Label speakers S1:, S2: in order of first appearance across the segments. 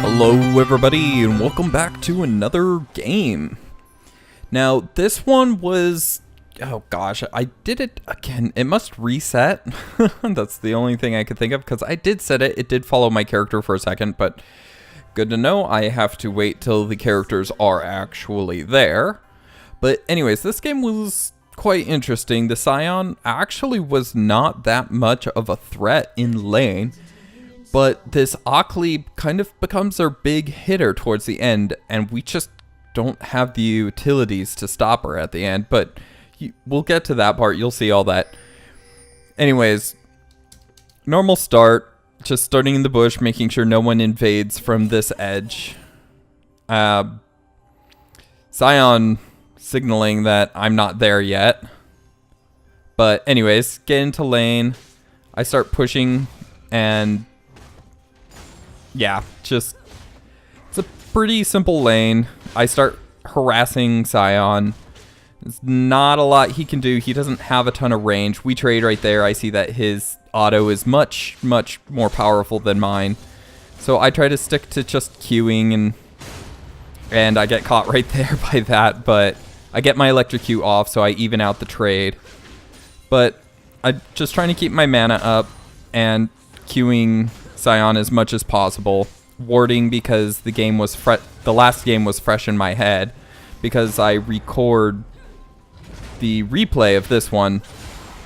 S1: Hello everybody and welcome back to another game. Now this one was, oh gosh, I did it again. It must reset. That's the only thing I could think of because I did set it. It did follow my character for a second, but good to know. I have to wait till the characters are actually there. But anyways, this game was quite interesting. The Scion actually was not that much of a threat in lane. But this Ockley kind of becomes our big hitter towards the end, and we just don't have the utilities to stop her at the end. But we'll get to that part. You'll see all that. Anyways, normal start. Just starting in the bush, making sure no one invades from this edge. Scion signaling that I'm not there yet. But anyways, get into lane. I start pushing and... yeah, just, it's a pretty simple lane. I start harassing Scion. There's not a lot he can do. He doesn't have a ton of range. We trade right there. I see that his auto is much, much more powerful than mine. So I try to stick to just queuing, and I get caught right there by that. But I get my electrocute off, so I even out the trade. But I'm just trying to keep my mana up and queuing Scion as much as possible, warding because the last game was fresh in my head because I record the replay of this one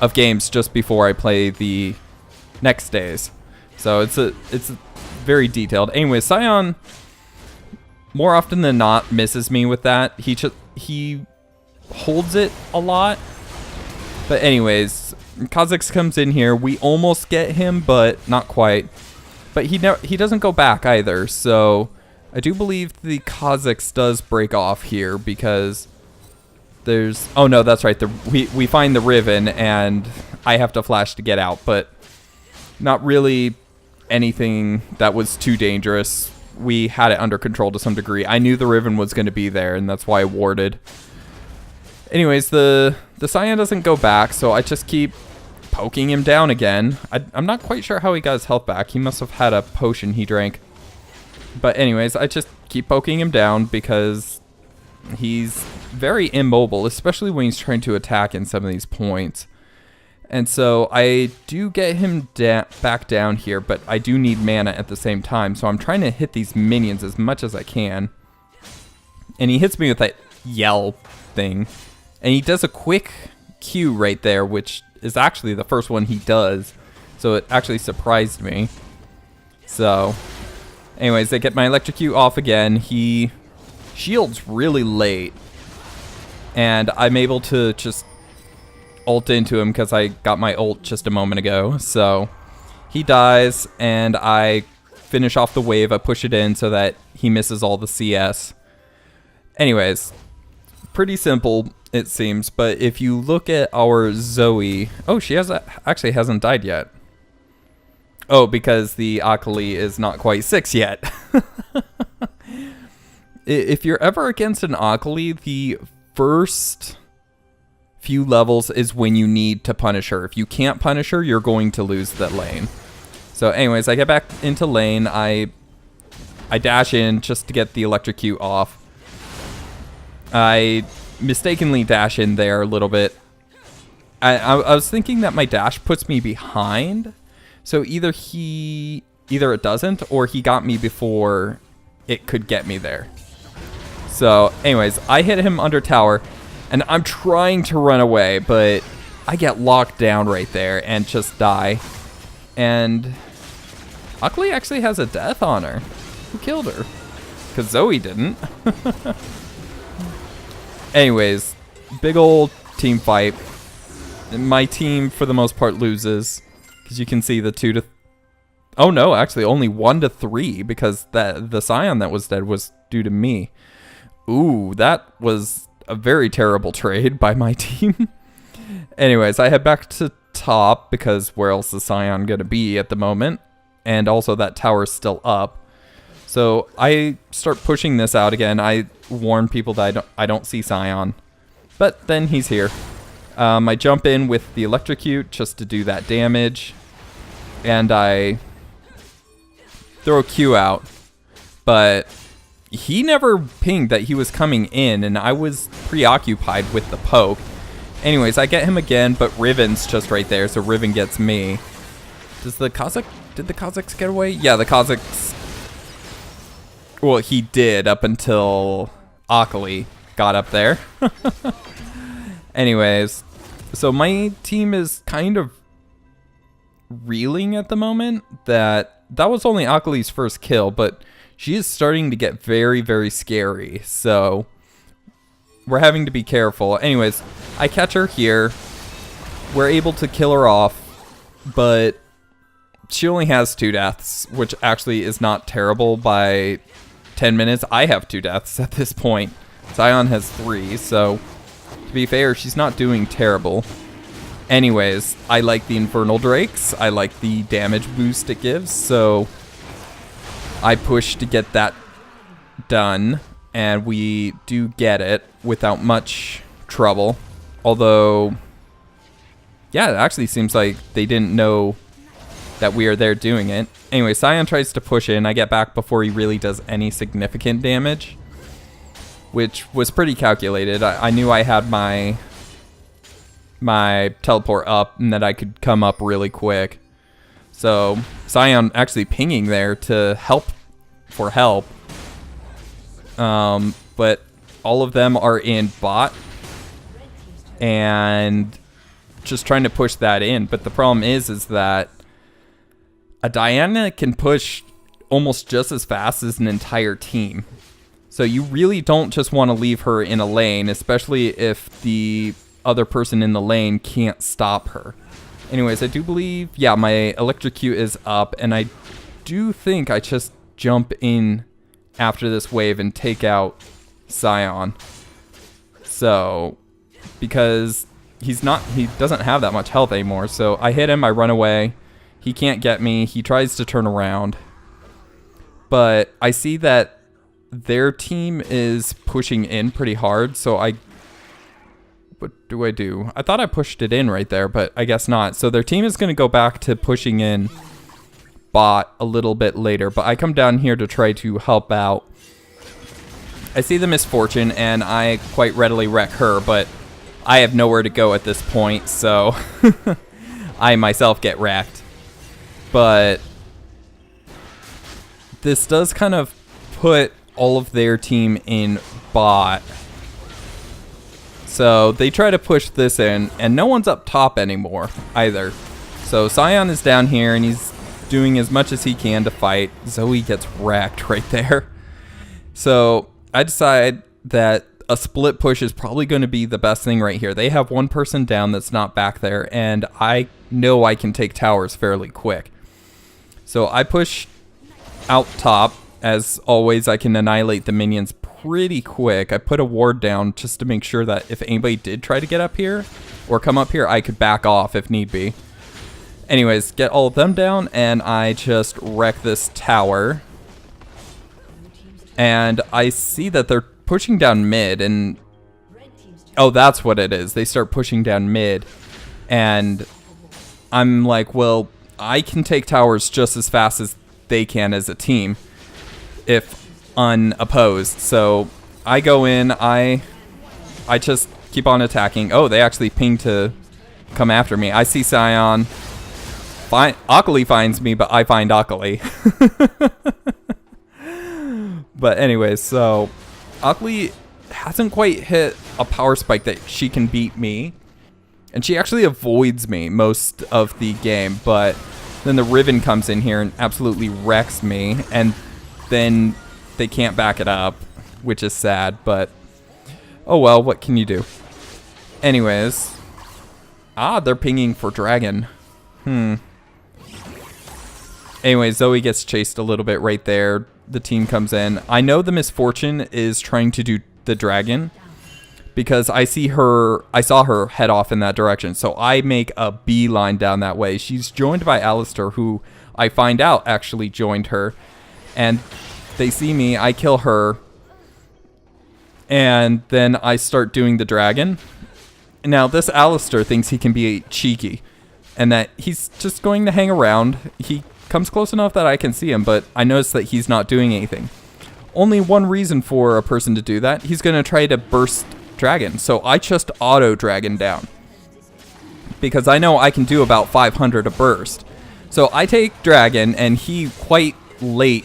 S1: of games just before I play the next days, so it's very detailed. Anyway, Scion more often than not misses me with that. He holds it a lot, but anyways, Kha'Zix comes in here. We almost get him, but not quite. But he doesn't go back either, so I do believe the Kha'Zix does break off here because there's... oh no, that's right. We find the Riven and I have to flash to get out, but not really anything that was too dangerous. We had it under control to some degree. I knew the Riven was going to be there, and that's why I warded. Anyways, the Scion doesn't go back, so I just keep poking him down again. I'm not quite sure how he got his health back. He must have had a potion he drank. But anyways, I just keep poking him down because he's very immobile, especially when he's trying to attack in some of these points. And so I do get him back down here, but I do need mana at the same time. So I'm trying to hit these minions as much as I can. And he hits me with that yell thing. And he does a quick Q right there, which is actually the first one he does, so it actually surprised me. So anyways, they get my electrocute off again. He shields really late, and I'm able to just ult into him because I got my ult just a moment ago. So he dies, and I finish off the wave. I push it in so that he misses all the CS. Anyways, pretty simple, it seems. But if you look at our Zoe, oh, she actually hasn't died yet. Oh, because the Ockley is not quite 6 yet. If you're ever against an Ockley, the first few levels is when you need to punish her. If you can't punish her, you're going to lose that lane. So anyways, I get back into lane. I dash in just to get the electrocute off. I mistakenly dash in there a little bit. I was thinking that my dash puts me behind, so either it doesn't, or he got me before it could get me there. So anyways, I hit him under tower, and I'm trying to run away, but I get locked down right there and just die. And Ockley actually has a death on her. Who killed her? Because Zoe didn't. Anyways, big old team fight. My team, for the most part, loses. Because you can see the 2 to... oh no, actually only 1 to 3. Because the Scion that was dead was due to me. Ooh, that was a very terrible trade by my team. Anyways, I head back to top. Because where else is Scion going to be at the moment? And also that tower's still up. So I start pushing this out again. I warn people that I don't see Scion. But then he's here. I jump in with the electrocute just to do that damage. And I throw a Q out, but he never pinged that he was coming in, and I was preoccupied with the poke. Anyways, I get him again, but Riven's just right there, so Riven gets me. Did the Kazakhs get away? Yeah, the Kazakhs. Well, he did up until Akali got up there. Anyways, so my team is kind of reeling at the moment. That was only Akali's first kill, but she is starting to get very, very scary. So we're having to be careful. Anyways, I catch her here. We're able to kill her off, but she only has 2 deaths, which actually is not terrible by 10 minutes. I have 2 deaths at this point. Sion has 3, so to be fair, she's not doing terrible. Anyways, I like the Infernal Drakes. I like the damage boost it gives, so I push to get that done, and we do get it without much trouble. Although, yeah, it actually seems like they didn't know that we are there doing it. Anyway, Sion tries to push in. I get back before he really does any significant damage, which was pretty calculated. I knew I had my teleport up and that I could come up really quick. So Sion actually pinging there to help. But all of them are in bot and just trying to push that in. But the problem is that a Diana can push almost just as fast as an entire team. So you really don't just want to leave her in a lane, especially if the other person in the lane can't stop her. Anyways, I do believe, yeah, my electrocute is up, and I do think I just jump in after this wave and take out Sion. So, because he doesn't have that much health anymore, so I hit him, I run away. He can't get me. He tries to turn around. But I see that their team is pushing in pretty hard, so what do I do? I thought I pushed it in right there, but I guess not. So their team is going to go back to pushing in bot a little bit later, but I come down here to try to help out. I see the misfortune, and I quite readily wreck her, but I have nowhere to go at this point, so I myself get wrecked. But this does kind of put all of their team in bot. So they try to push this in, and no one's up top anymore either. So Sion is down here, and he's doing as much as he can to fight. Zoe gets wrecked right there. So I decide that a split push is probably going to be the best thing right here. They have one person down that's not back there, and I know I can take towers fairly quick. So I push out top. As always, I can annihilate the minions pretty quick. I put a ward down just to make sure that if anybody did try to get up here or come up here, I could back off if need be. Anyways, get all of them down, and I just wreck this tower. And I see that they're pushing down mid, and oh, that's what it is. They start pushing down mid, and I'm like, well, I can take towers just as fast as they can as a team if unopposed. So I go in, I just keep on attacking. Oh, they actually ping to come after me. I see Sion. Akali finds me, but I find Akali. But anyways, so Akali hasn't quite hit a power spike that she can beat me. And she actually avoids me most of the game, but then the Riven comes in here and absolutely wrecks me, and then they can't back it up, which is sad, but oh well, what can you do? Anyways, they're pinging for dragon. Anyways, Zoe gets chased a little bit right there. The team comes in. I know the misfortune is trying to do the dragon, because I saw her head off in that direction. So I make a beeline down that way. She's joined by Alistair, who I find out actually joined her. And they see me, I kill her. And then I start doing the dragon. Now this Alistair thinks he can be cheeky, and that he's just going to hang around. He comes close enough that I can see him, but I notice that he's not doing anything. Only one reason for a person to do that. He's going to try to burst dragon. So I just auto dragon down, because I know I can do about 500 a burst. So I take dragon, and he quite late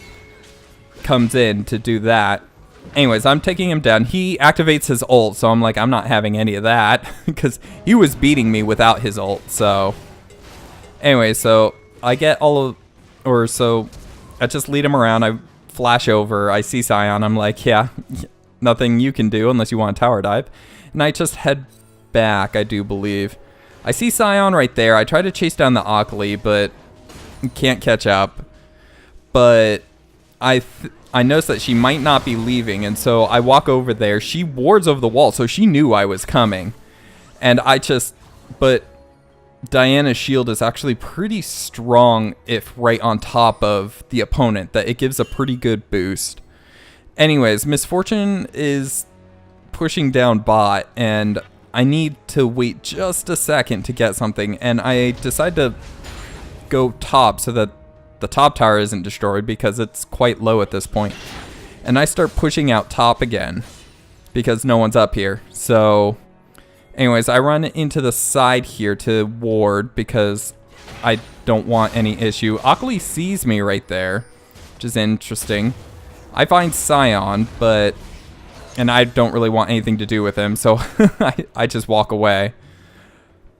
S1: comes in to do that. Anyways, I'm taking him down. He activates his ult, so I'm like, I'm not having any of that, because he was beating me without his ult. So anyway, so I get so I just lead him around. I flash over. I see Scion. I'm like, yeah, nothing you can do unless you want a tower dive. And I just head back, I do believe. I see Scion right there. I try to chase down the Akali, but can't catch up. But I notice that she might not be leaving, and so I walk over there. She wards over the wall, so she knew I was coming. And but Diana's shield is actually pretty strong if right on top of the opponent, that it gives a pretty good boost. Anyways, Misfortune is pushing down bot, and I need to wait just a second to get something, and I decide to go top so that the top tower isn't destroyed, because it's quite low at this point. And I start pushing out top again because no one's up here. So anyways, I run into the side here to ward because I don't want any issue. Akali sees me right there, which is interesting. I find Scion, and I don't really want anything to do with him, so I just walk away.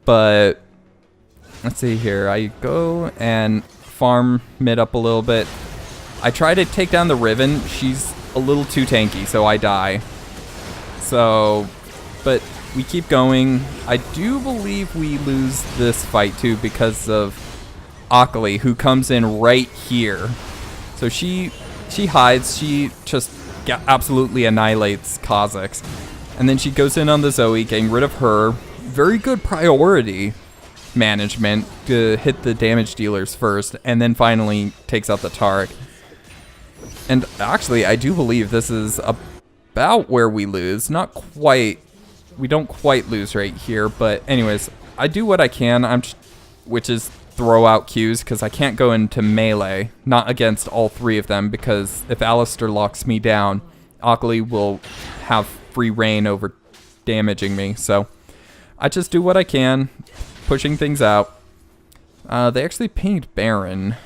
S1: But let's see here. I go and farm mid up a little bit. I try to take down the Riven. She's a little too tanky, so I die. So, but we keep going. I do believe we lose this fight too because of Akali, who comes in right here. So she hides. She just absolutely annihilates Kha'Zix. And then she goes in on the Zoe, getting rid of her. Very good priority management to hit the damage dealers first, and then finally takes out the Taric. And actually, I do believe this is about where we lose. Not quite. We don't quite lose right here, but anyways, I do what I can, which is throw out Qs, because I can't go into melee, not against all three of them, because if Alistar locks me down, Akali will have free reign over damaging me. So I just do what I can, pushing things out. They actually pinged Baron.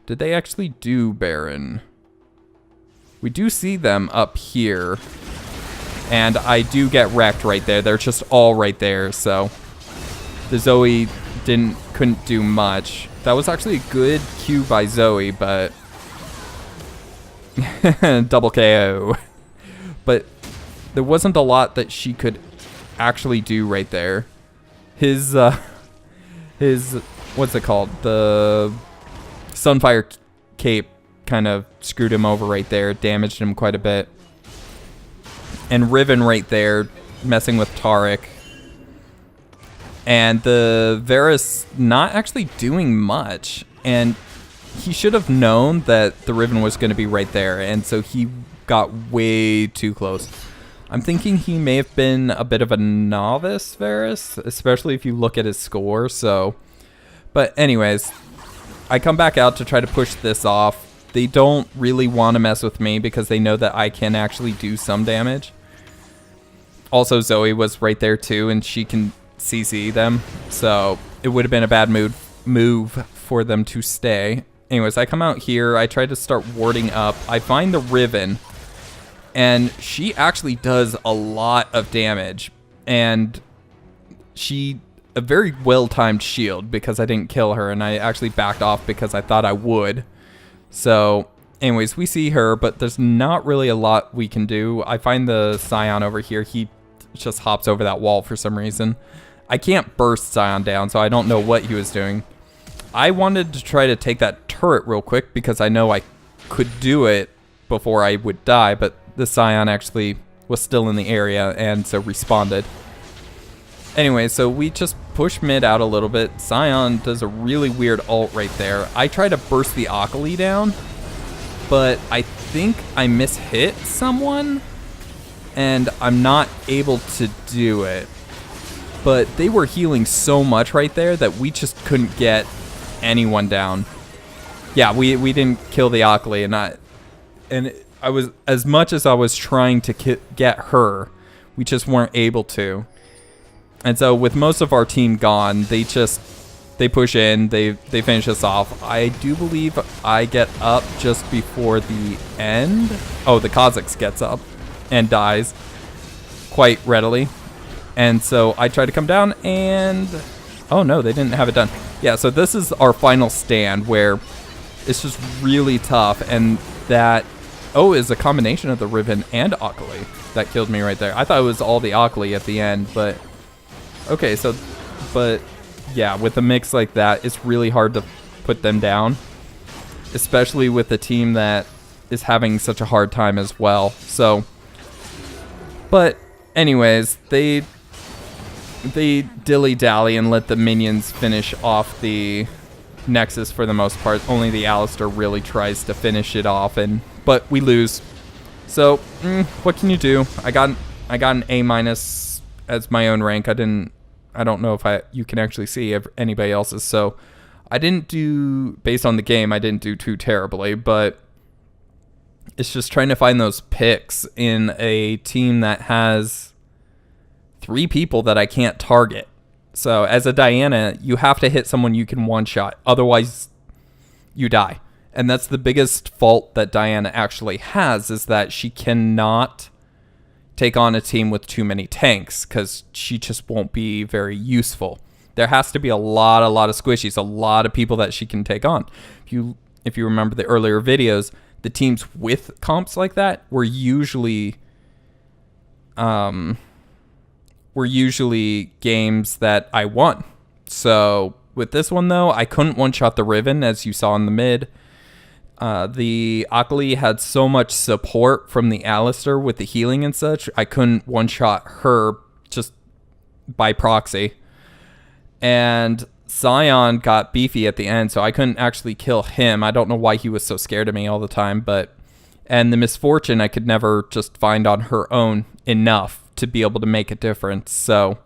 S1: Did they actually do Baron? We do see them up here, and I do get wrecked right there. They're just all right there, so the Zoe couldn't do much. That was actually a good Q by Zoe, but double KO. But there wasn't a lot that she could actually do right there. His what's it called? The Sunfire Cape kind of screwed him over right there, damaged him quite a bit. And Riven right there, messing with Taric. And the Varus not actually doing much. And he should have known that the Riven was going to be right there. And so he got way too close. I'm thinking he may have been a bit of a novice Varus, especially if you look at his score. So, but anyways, I come back out to try to push this off. They don't really want to mess with me because they know that I can actually do some damage. Also, Zoe was right there too, and she can CC them, so it would have been a bad move for them to stay. Anyways, I come out here. I try to start warding up. I find the Riven, and she actually does a lot of damage. And a very well-timed shield because I didn't kill her, and I actually backed off because I thought I would. So anyways, we see her, but there's not really a lot we can do. I find the Scion over here. He just hops over that wall for some reason. I can't burst Scion down, so I don't know what he was doing. I wanted to try to take that turret real quick because I know I could do it before I would die, but the Scion actually was still in the area and so responded. Anyway, so we just push mid out a little bit. Scion does a really weird ult right there. I try to burst the Akali down, but I think I mishit someone, and I'm not able to do it. But they were healing so much right there that we just couldn't get anyone down. yeah, we didn't kill the Akali, and I was, as much as I was trying to get her, we just weren't able to. And so with most of our team gone, they push in, they finish us off. I do believe I get up just before the end. Oh, the Kha'Zix gets up and dies quite readily. And so I try to come down and... Oh no, they didn't have it done. Yeah, so this is our final stand where it's just really tough, and that... Oh, is a combination of the Riven and Akali that killed me right there. I thought it was all the Akali at the end, but... Okay, so... But... Yeah, with a mix like that, it's really hard to put them down. Especially with a team that is having such a hard time as well. So... But... Anyways, they dilly-dally and let the minions finish off the Nexus for the most part. Only the Alistar really tries to finish it off, but we lose. So, what can you do? I got an A- as my own rank. I don't know if you can actually see anybody else's. So, I didn't do, based on the game, I didn't do too terribly, but it's just trying to find those picks in a team that has 3 people that I can't target. So as a Diana, you have to hit someone you can one-shot. Otherwise, you die. And that's the biggest fault that Diana actually has, is that she cannot take on a team with too many tanks, because she just won't be very useful. There has to be a lot of squishies, a lot of people that she can take on. If you remember the earlier videos, the teams with comps like that were usually games that I won. So with this one though, I couldn't one-shot the Riven, as you saw in the mid. The Akali had so much support from the Alistar with the healing and such, I couldn't one-shot her just by proxy. And Sion got beefy at the end, so I couldn't actually kill him. I don't know why he was so scared of me all the time, and the Misfortune I could never just find on her own enough to be able to make a difference. So,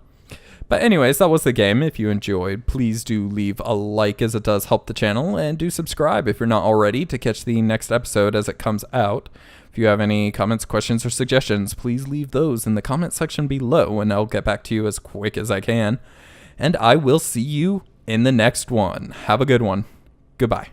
S1: but anyways, that was the game. If you enjoyed, please do leave a like, as it does help the channel, and do subscribe if you're not already to catch the next episode as it comes out. If you have any comments, questions, or suggestions, please leave those in the comment section below, and I'll get back to you as quick as I can. And I will see you in the next one. Have a good one. Goodbye.